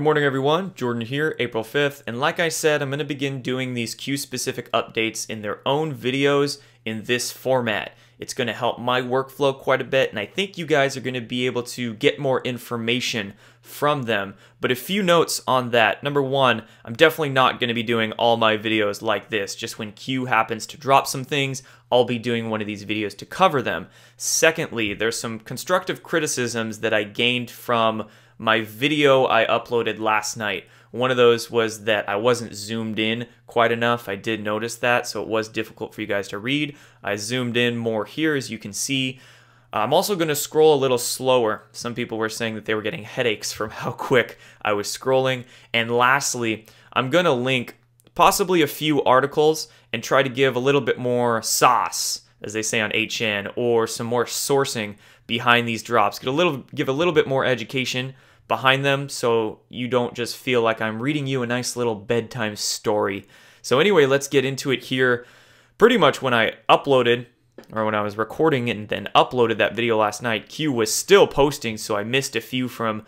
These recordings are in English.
morning, everyone. Jordan here, April 5th. And like I said, I'm going to begin doing these Q-specific updates in their own videos in this format. It's going to help my workflow quite a bit, and I think you guys are going to be able to get more information from them. But a few notes on that. Number one, I'm definitely not going to be doing all my videos like this. Just when Q happens to drop some things, I'll be doing one of these videos to cover them. Secondly, there's some constructive criticisms that I gained from my video I uploaded last night. One of those was that I wasn't zoomed in quite enough. I did notice that, so it was difficult for you guys to read. I zoomed in more here, as you can see. I'm also going to scroll a little slower. Some people were saying that they were getting headaches from how quick I was scrolling. And lastly, I'm going to link possibly a few articles and try to give a little bit more sauce, as they say on HN, or some more sourcing behind these drops. Give a little bit more education behind them so you don't just feel like I'm reading you a nice little bedtime story. So anyway, let's get into it here. Pretty much when I uploaded, or when I was recording and then uploaded that video last night, Q was still posting, so I missed a few from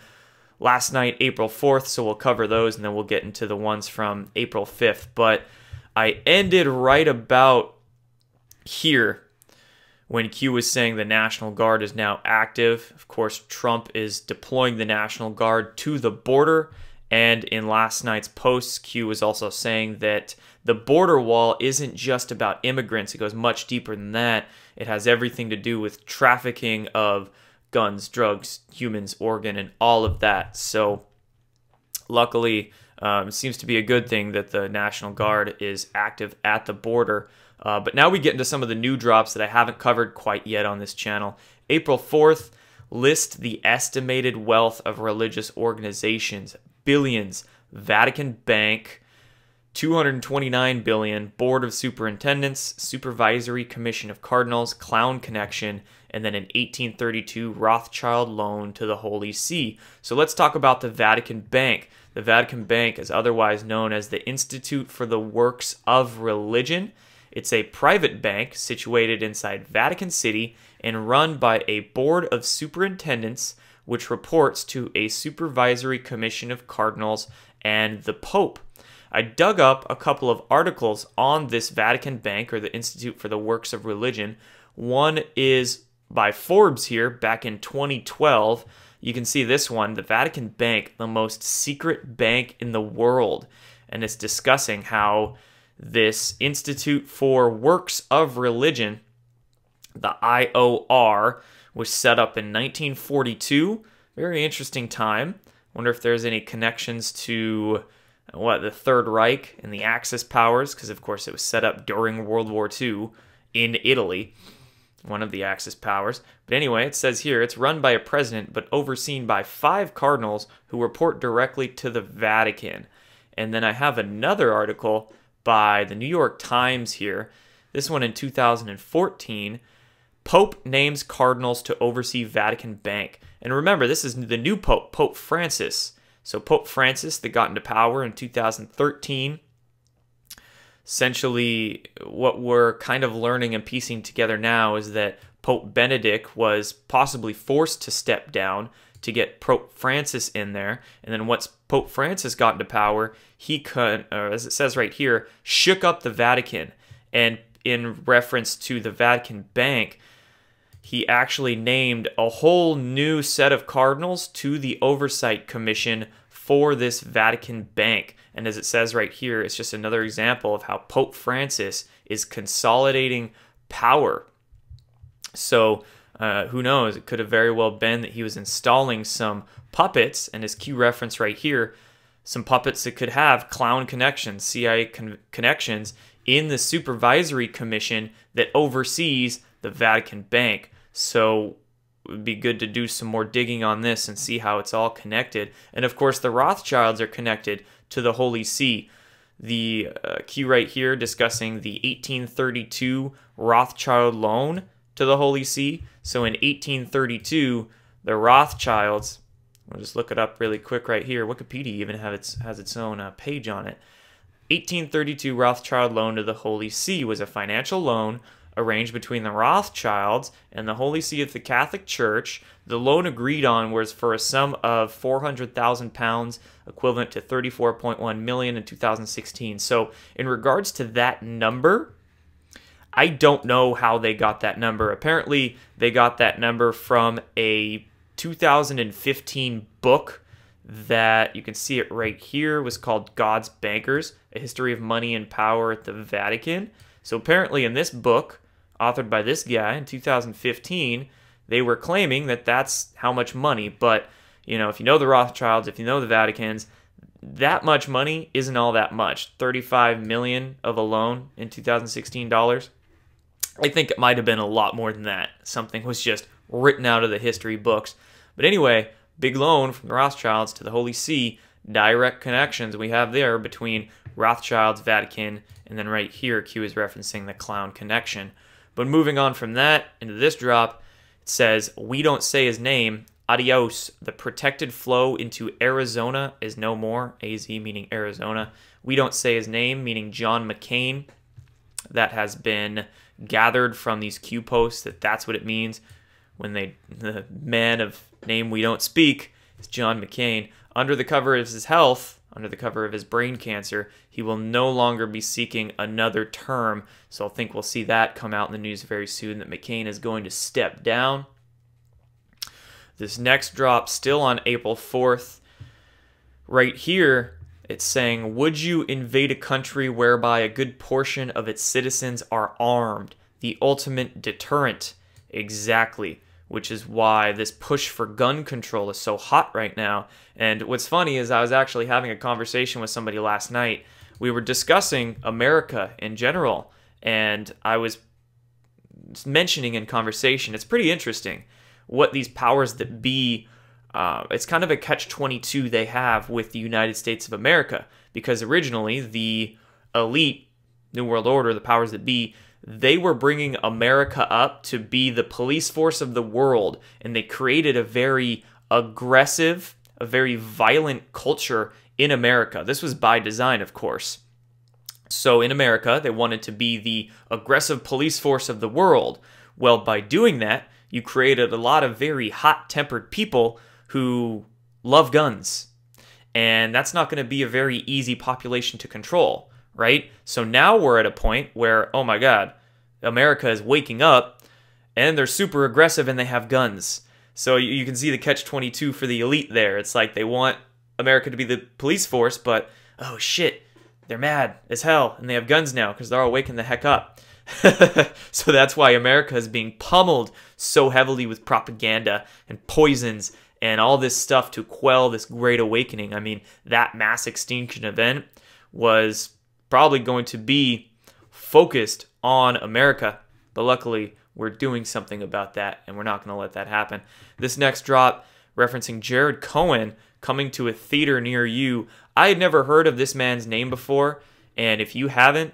last night, April 4th, so we'll cover those and then we'll get into the ones from April 5th. But I ended right about here when Q was saying the National Guard is now active. Of course, Trump is deploying the National Guard to the border. And in last night's posts, Q was also saying that the border wall isn't just about immigrants. It goes much deeper than that. It has everything to do with trafficking of guns, drugs, humans, organ, and all of that. So luckily, it seems to be a good thing that the National Guard is active at the border. But now we get into some of the new drops that I haven't covered quite yet on this channel. April 4th, list the estimated wealth of religious organizations. Billions. Vatican Bank, 229 billion. Board of Superintendents, Supervisory Commission of Cardinals, Clown Connection, and then an 1832 Rothschild loan to the Holy See. So let's talk about the Vatican Bank. The Vatican Bank is otherwise known as the Institute for the Works of Religion. It's a private bank situated inside Vatican City and run by a board of superintendents, which reports to a supervisory commission of cardinals and the Pope. I dug up a couple of articles on this Vatican Bank, or the Institute for the Works of Religion. One is by Forbes here back in 2012. You can see this one, the Vatican Bank, the most secret bank in the world. And it's discussing how this Institute for Works of Religion, the IOR, was set up in 1942. Very interesting time. Wonder if there's any connections to the Third Reich and the Axis powers, because of course it was set up during World War II in Italy, one of the Axis powers. But anyway, it says here it's run by a president but overseen by 5 cardinals who report directly to the Vatican. And then I have another article by the New York Times here. This one in 2014. Pope names cardinals to oversee Vatican Bank. And remember, this is the new Pope, Pope Francis. So Pope Francis that got into power in 2013. Essentially, what we're kind of learning and piecing together now is that Pope Benedict was possibly forced to step down to get Pope Francis in there. And then once Pope Francis got into power, he as it says right here, shook up the Vatican. And in reference to the Vatican Bank, he actually named a whole new set of cardinals to the Oversight Commission for this Vatican Bank. And as it says right here, it's just another example of how Pope Francis is consolidating power. So who knows? It could have very well been that he was installing some puppets, and his Q reference right here, some puppets that could have clown connections, CIA connections, in the supervisory commission that oversees the Vatican Bank. So it would be good to do some more digging on this and see how it's all connected. And of course, the Rothschilds are connected to the Holy See. The Q right here discussing the 1832 Rothschild loan to the Holy See. So in 1832, the Rothschilds, I'll just look it up really quick right here. Wikipedia even has its own page on it. 1832 Rothschild loan to the Holy See was a financial loan arranged between the Rothschilds and the Holy See of the Catholic Church. The loan agreed on was for a sum of £400,000, equivalent to $34.1 million in 2016. So in regards to that number, I don't know how they got that number. Apparently, they got that number from a 2015 book that you can see it right here, was called God's Bankers, A History of Money and Power at the Vatican. So apparently in this book, authored by this guy in 2015, they were claiming that that's how much money. But, you know, if you know the Rothschilds, if you know the Vaticans, that much money isn't all that much. 35 million of a loan in 2016 dollars. I think it might have been a lot more than that. Something was just written out of the history books. But anyway, big loan from the Rothschilds to the Holy See, direct connections we have there between Rothschilds, Vatican, and then right here, Q is referencing the clown connection. But moving on from that into this drop, it says, we don't say his name, adios, the protected flow into Arizona is no more, AZ meaning Arizona. We don't say his name, meaning John McCain. That has been gathered from these Q posts, that's what it means when the man of name we don't speak is John McCain. Under the cover of his health, under the cover of his brain cancer, he will no longer be seeking another term. So I think we'll see that come out in the news very soon, that McCain is going to step down. This next drop, still on April 4th, right here, it's saying, would you invade a country whereby a good portion of its citizens are armed? The ultimate deterrent. Exactly. Which is why this push for gun control is so hot right now. And what's funny is I was actually having a conversation with somebody last night. We were discussing America in general, and I was mentioning in conversation, it's pretty interesting what these powers that be, it's kind of a catch-22 they have with the United States of America, because originally the elite, New World Order, the powers that be, they were bringing America up to be the police force of the world, and they created a very aggressive, a very violent culture in America. This was by design, of course. So in America, they wanted to be the aggressive police force of the world. Well, by doing that, you created a lot of very hot-tempered people who love guns. And that's not going to be a very easy population to control, right? So now we're at a point where, oh my God, America is waking up and they're super aggressive and they have guns. So you can see the catch-22 for the elite there. It's like they want America to be the police force, but oh shit, they're mad as hell and they have guns now because they're all waking the heck up. So that's why America is being pummeled so heavily with propaganda and poisons and all this stuff to quell this great awakening. I mean, that mass extinction event was probably going to be focused on America, but luckily we're doing something about that and we're not going to let that happen. This next drop, referencing Jared Cohen coming to a theater near you. I had never heard of this man's name before, and if you haven't,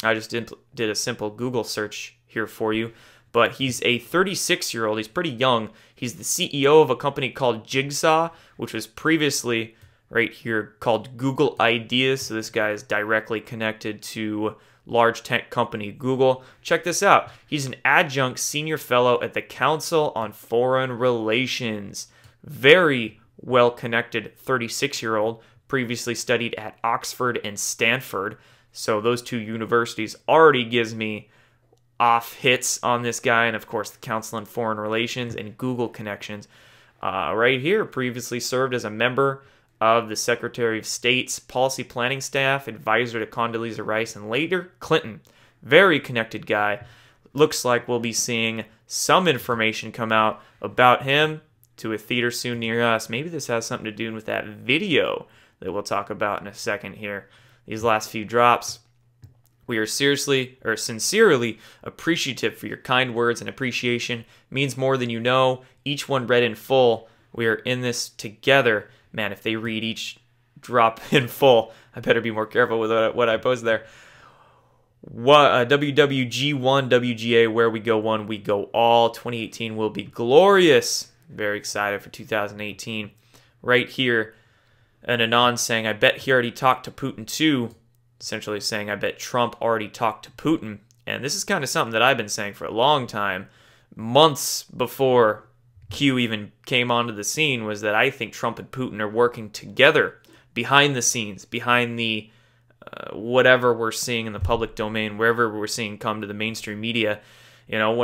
I just did a simple Google search here for you. But he's a 36-year-old. He's pretty young. He's the CEO of a company called Jigsaw, which was previously right here called Google Ideas. So this guy is directly connected to large tech company Google. Check this out. He's an adjunct senior fellow at the Council on Foreign Relations. Very well-connected 36-year-old. Previously studied at Oxford and Stanford. So those two universities already gives me off hits on this guy, and of course the Council on Foreign Relations and Google connections. Right here, previously served as a member of the Secretary of State's policy planning staff, advisor to Condoleezza Rice, and later Clinton. Very connected guy. Looks like we'll be seeing some information come out about him to a theater soon near us. Maybe this has something to do with that video that we'll talk about in a second here. These last few drops. We are sincerely appreciative for your kind words, and appreciation means more than you know. Each one read in full. We are in this together. Man, if they read each drop in full, I better be more careful with what I post there. WWG1, WGA, where we go one, we go all. 2018 will be glorious. Very excited for 2018. Right here, an Anon saying, I bet he already talked to Putin too. Essentially saying, I bet Trump already talked to Putin. And this is kind of something that I've been saying for a long time, months before Q even came onto the scene, was that I think Trump and Putin are working together behind the scenes, behind the whatever we're seeing in the public domain, wherever we're seeing come to the mainstream media. You know,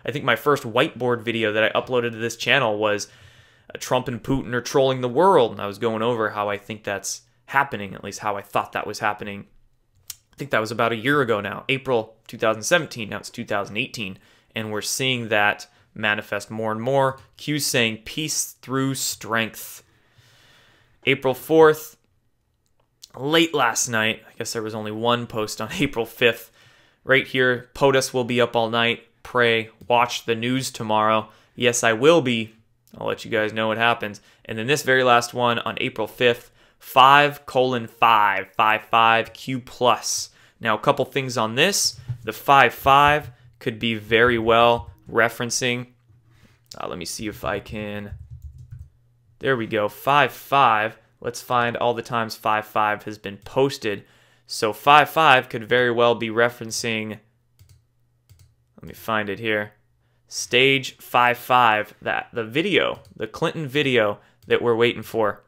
I think my first whiteboard video that I uploaded to this channel was Trump and Putin are trolling the world, and I was going over how I think that's happening, at least how I thought that was happening. I think that was about a year ago now, April 2017, now it's 2018, and we're seeing that manifest more and more. Q's saying peace through strength. April 4th, late last night, I guess there was only one post on April 5th, right here, POTUS will be up all night, pray, watch the news tomorrow. Yes, I will be. I'll let you guys know what happens. And then this very last one on April 5th, 5:555 Q+. Now, a couple things on this. The 5-5 could be very well referencing. Let me see if I can. There we go. 5-5. Let's find all the times 5-5 has been posted. So 5-5 could very well be referencing. Let me find it here. Stage 5-5. That the video, the Clinton video that we're waiting for.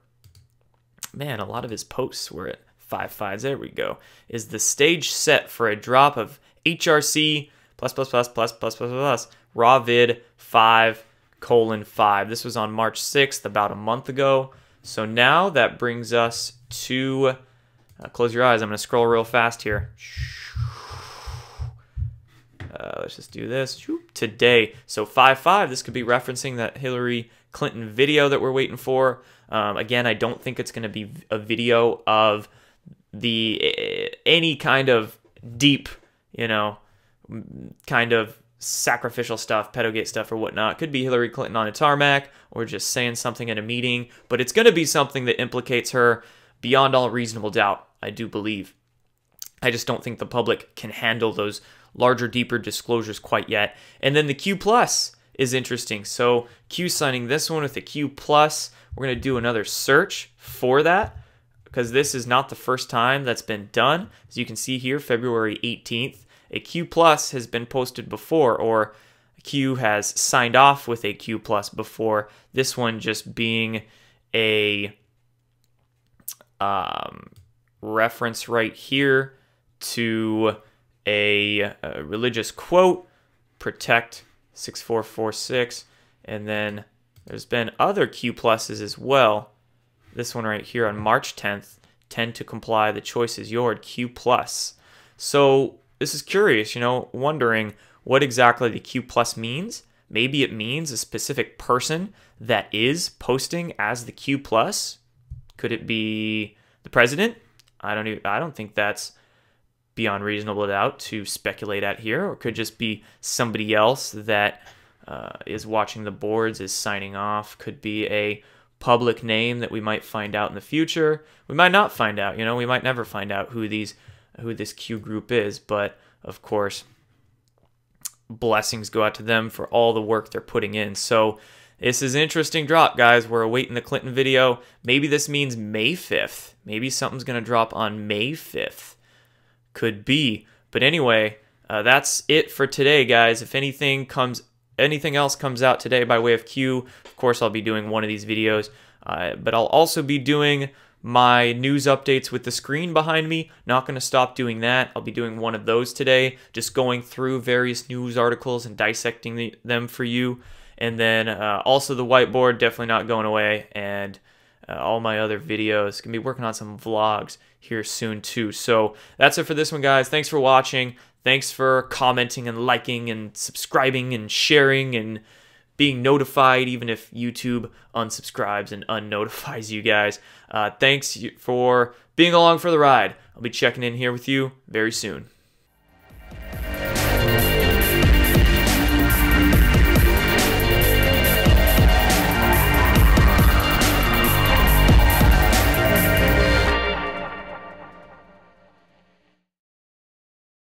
Man, a lot of his posts were at 5-5s. There we go. Is the stage set for a drop of HRC +++++++ raw vid 5:5. This was on March 6th, about a month ago. So now that brings us to, close your eyes, I'm going to scroll real fast here. Let's just do this. Today. So 5-5, this could be referencing that Hillary Clinton video that we're waiting for. Again, I don't think it's going to be a video of any kind of deep, kind of sacrificial stuff, pedogate stuff or whatnot. Could be Hillary Clinton on a tarmac or just saying something at a meeting, but it's going to be something that implicates her beyond all reasonable doubt, I do believe. I just don't think the public can handle those larger, deeper disclosures quite yet. And then the Q+ is interesting. So Q signing this one with the Q+. We're going to do another search for that because this is not the first time that's been done. As you can see here, February 18th, a Q+ has been posted before, or Q has signed off with a Q+ before. This one just being a reference right here to a religious quote, protect 6446, and then there's been other Q+'s as well. This one right here on March 10th, tend to comply, the choice is yours, Q+. So this is curious, wondering what exactly the Q+ means. Maybe it means a specific person that is posting as the Q+. Could it be the president? I don't think that's beyond reasonable doubt to speculate at here, or could just be somebody else that is watching the boards, is signing off. Could be a public name that we might find out in the future. We might not find out, we might never find out who this Q group is, but of course, blessings go out to them for all the work they're putting in. So this is an interesting drop, guys. We're awaiting the Clinton video. Maybe this means May 5th. Maybe something's going to drop on May 5th. Could be. But anyway, that's it for today, guys. If anything else comes out today by way of Q, of course I'll be doing one of these videos. But I'll also be doing my news updates with the screen behind me. Not going to stop doing that. I'll be doing one of those today, just going through various news articles and dissecting them for you. And then also the whiteboard, definitely not going away. And all my other videos. Gonna be working on some vlogs here soon too. So that's it for this one, guys. Thanks for watching. Thanks for commenting and liking and subscribing and sharing and being notified, even if YouTube unsubscribes and unnotifies you guys. Thanks for being along for the ride. I'll be checking in here with you very soon.